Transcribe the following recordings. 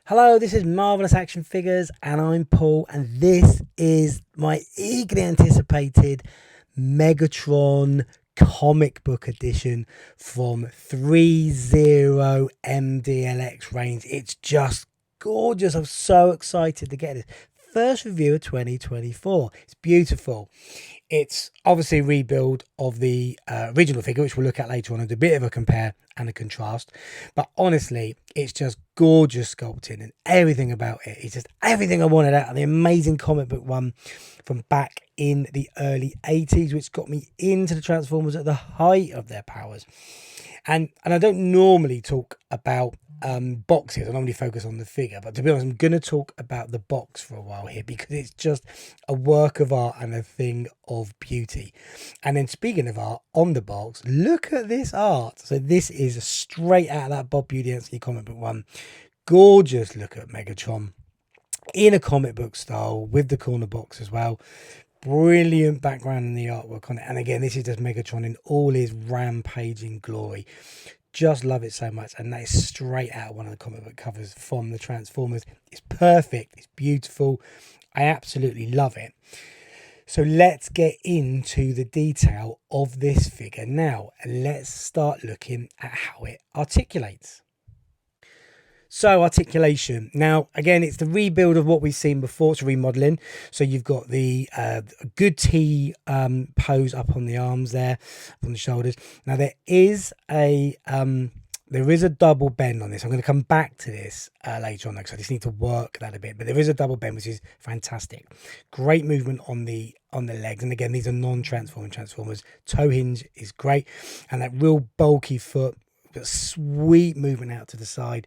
Hello, this is Marvelous Action Figures, and I'm Paul, and this is my eagerly anticipated Megatron comic book edition from Threezero MDLX range. It's just gorgeous. I'm so excited to get this. First review of 2024. It's beautiful. It's obviously a rebuild of the original figure, which we'll look at later on and do a bit of a compare and a contrast. But honestly, it's just gorgeous sculpting and everything about it. It's just everything I wanted out of the amazing comic book one from back in the early 80s, which got me into the Transformers at the height of their powers. And I don't normally talk about boxes. I normally focus on the figure, but to be honest, I'm going to talk about the box for a while here because it's just a work of art and a thing of beauty. And then speaking of art, on the box, look at this art. So this is straight out of that Bob Budiansky comic book one. Gorgeous look at Megatron in a comic book style with the corner box as well. Brilliant background in the artwork on it, and again, this is just Megatron in all his rampaging glory. Just love it so much, and that is straight out of one of the comic book covers from the Transformers. It's perfect, it's beautiful, I absolutely love it. So let's get into the detail of this figure now, and let's start looking at how it articulates. So articulation. Now, again, it's the rebuild of what we've seen before. It's remodeling. So you've got the good T pose up on the arms there, on the shoulders. Now there is a double bend on this. I'm going to come back to this later on because I just need to work that a bit. But there is a double bend, which is fantastic. Great movement on the legs. And again, these are non-transforming Transformers. Toe hinge is great, and that real bulky foot, but sweet movement out to the side.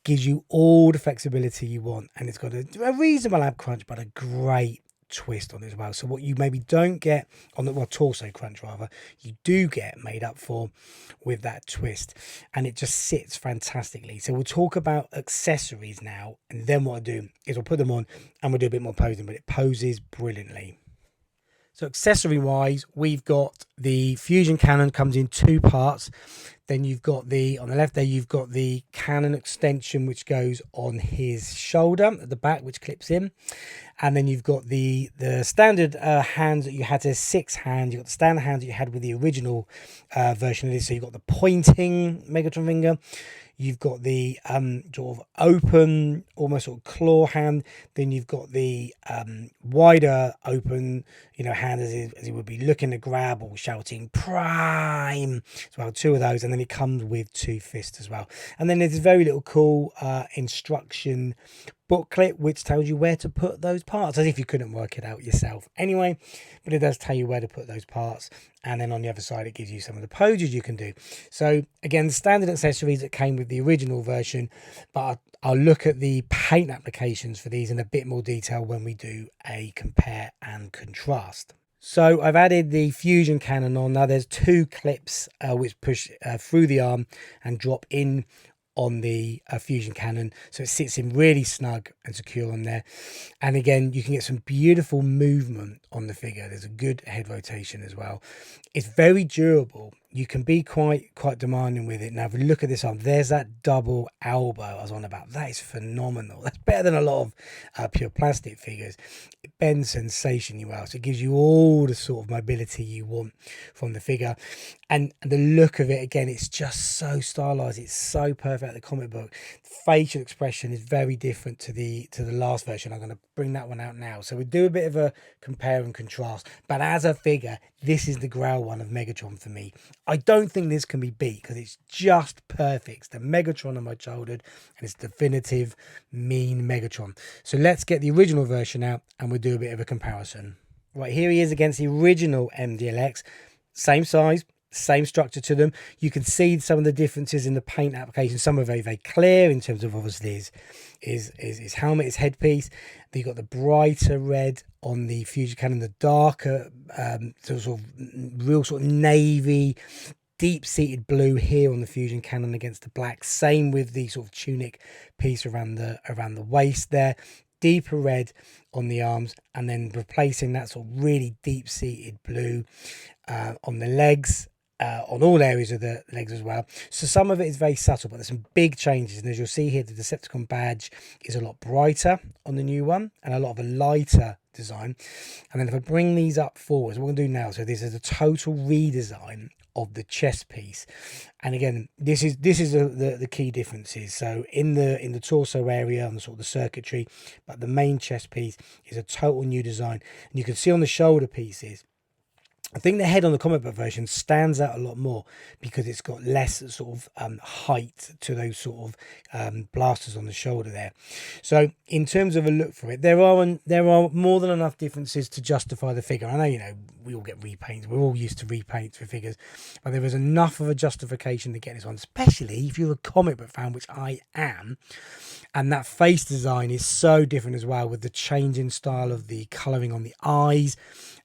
Gives you all the flexibility you want, and it's got a reasonable ab crunch, but a great twist on it as well. So what you maybe don't get on the torso crunch, rather, you do get made up for with that twist, and it just sits fantastically. So we'll talk about accessories now, and then what I do is I'll put them on and we'll do a bit more posing, but it poses brilliantly. So accessory wise, we've got the fusion cannon, comes in two parts. Then you've got on the left there, you've got the cannon extension, which goes on his shoulder at the back, which clips in. And then you've got the standard hands that you had. There's 6 hands. You've got the standard hands that you had with the original version of this. So you've got the pointing Megatron finger. You've got the sort of open, almost sort of claw hand. Then you've got the wider open, hand as he would be looking to grab or shouting prime. So well, 2 of those, and then it comes with 2 fists as well. And then there's this very little cool instruction booklet which tells you where to put those parts, as if you couldn't work it out yourself anyway, but it does tell you where to put those parts. And then on the other side, it gives you some of the poses you can do. So again, the standard accessories that came with the original version, but I'll look at the paint applications for these in a bit more detail when we do a compare and contrast. So I've added the fusion cannon on. Now there's 2 clips which push through the arm and drop in on the fusion cannon, so it sits in really snug and secure on there. And again, you can get some beautiful movement on the figure. There's a good head rotation as well. It's very durable. You can be quite demanding with it. Now if we look at this arm, there's that double elbow I was on about. That is phenomenal. That's better than a lot of pure plastic figures. It bends sensationally well, so it gives you all the sort of mobility you want from the figure. And the look of it, again, it's just so stylized. It's so perfect at the comic book. The facial expression is very different to the last version. I'm going to bring that one out now, so we'll do a bit of a compare and contrast. But as a figure, this is the Grail one of Megatron for me. I don't think this can be beat because it's just perfect. It's the Megatron of my childhood, and it's definitive mean Megatron. So let's get the original version out and we'll do a bit of a comparison. Right, here he is against the original MDLX. Same size, same structure to them. You can see some of the differences in the paint application. Some are very, very clear in terms of obviously his helmet, his headpiece. Then you've got the brighter red on the fusion cannon, the darker sort of real sort of navy, deep-seated blue here on the fusion cannon against the black. Same with the sort of tunic piece around the waist there. Deeper red on the arms, and then replacing that sort of really deep-seated blue on the legs. on all areas of the legs as well. So some of it is very subtle, but there's some big changes. And as you'll see here, the Decepticon badge is a lot brighter on the new one and a lot of a lighter design. And then if I bring these up forwards, what we're going to do now, so this is a total redesign of the chest piece. And again, this is the key differences. So in the torso area and sort of the circuitry, but the main chest piece is a total new design. And you can see on the shoulder pieces, I think the head on the comic book version stands out a lot more because it's got less sort of height to those sort of blasters on the shoulder there. So in terms of a look for it, there are more than enough differences to justify the figure. I know, you know, we all get repaints. We're all used to repaints for figures, but there is enough of a justification to get this one, especially if you're a comic book fan, which I am. And that face design is so different as well, with the change in style of the colouring on the eyes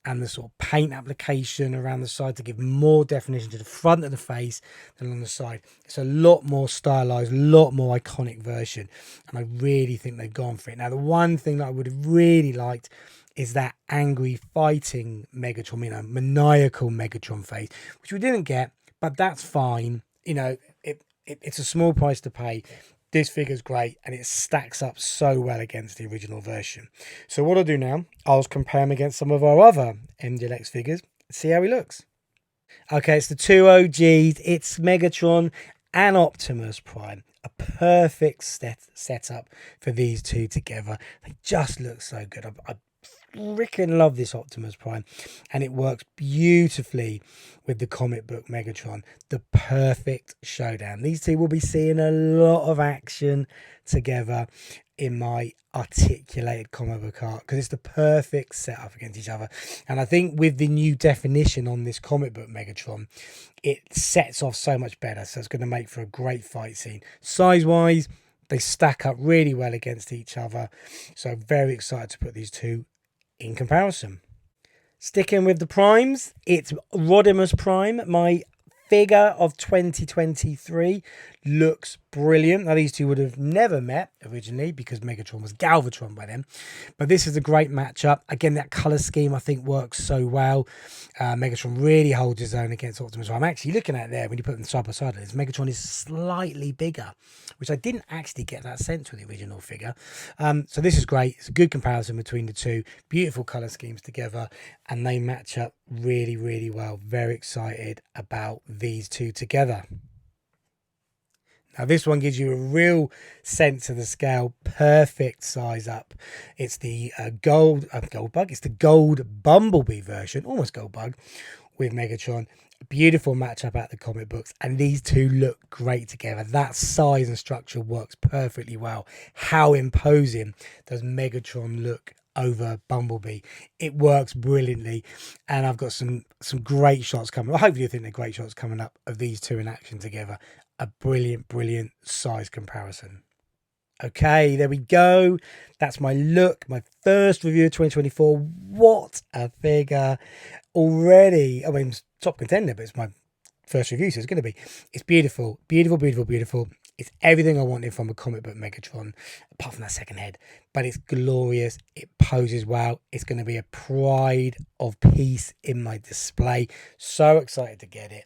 and the sort of paint application around the side to give more definition to the front of the face than on the side. It's a lot more stylized, a lot more iconic version, and I really think they've gone for it. Now, the one thing that I would have really liked is that angry fighting Megatron, you know, maniacal Megatron face, which we didn't get, but that's fine. You know, it's a small price to pay. This figure's great, and it stacks up so well against the original version. So what I'll do now, I'll compare him against some of our other MDLX figures, see how he looks. Okay, it's the two OGs. It's Megatron and Optimus Prime. A perfect setup for these two together. They just look so good. I freaking love this Optimus Prime, and it works beautifully with the comic book Megatron. The perfect showdown. These two will be seeing a lot of action together in my articulated comic book art, because it's the perfect setup against each other. And I think with the new definition on this comic book Megatron, it sets off so much better. So it's going to make for a great fight scene. Size wise, they stack up really well against each other. So very excited to put these two in comparison. Sticking with the primes, it's Rodimus Prime, my figure of 2023. Looks brilliant. Now, these two would have never met originally because Megatron was Galvatron by then, but this is a great matchup. Again, that color scheme I think works so well. Megatron really holds his own against Optimus Prime. I'm actually looking at it there when you put them side by side. Megatron is slightly bigger, which I didn't actually get that sense with the original figure. So this is great. It's a good comparison between the two. Beautiful color schemes together, and they match up really, really well. Very excited about these two together. Now, this one gives you a real sense of the scale. Perfect size up. It's the gold bug. It's the gold Bumblebee version, almost gold bug, with Megatron. Beautiful matchup at the comic books, and these two look great together. That size and structure works perfectly well. How imposing does Megatron look over Bumblebee? It works brilliantly, and I've got some great shots coming. Well, hopefully you think they're great shots coming up of these two in action together. A brilliant size comparison. Okay, there we go. That's my look, my first review of 2024. What a figure already. I mean, top contender, but it's my first review, so it's going to be. It's beautiful. It's everything I wanted from a comic book Megatron, apart from that second head. But it's glorious. It poses well. It's going to be a pride of piece in my display. So excited to get it.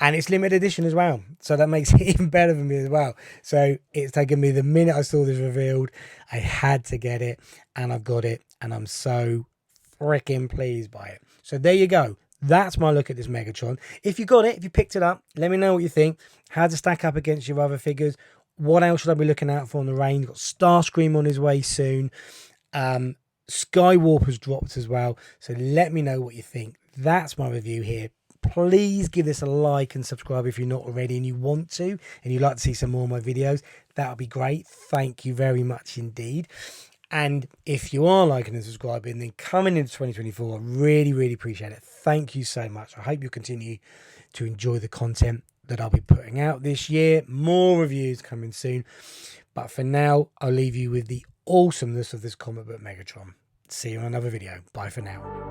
And it's limited edition as well. So that makes it even better for me as well. So it's taken me the minute I saw this revealed, I had to get it, and I've got it. And I'm so freaking pleased by it. So there you go. That's my look at this Megatron. If you got it, if you picked it up, let me know what you think. How to stack up against your other figures. What else should I be looking out for on the range? Got Starscream on his way soon. Skywarp has dropped as well. So let me know what you think. That's my review here. Please give this a like and subscribe if you're not already and you want to, and you'd like to see some more of my videos. That would be great. Thank you very much indeed. And if you are liking and subscribing, then coming into 2024, I really appreciate it. Thank you so much. I hope you continue to enjoy the content that I'll be putting out this year. More reviews coming soon. But for now, I'll leave you with the awesomeness of this comic book Megatron. See you on another video. Bye for now.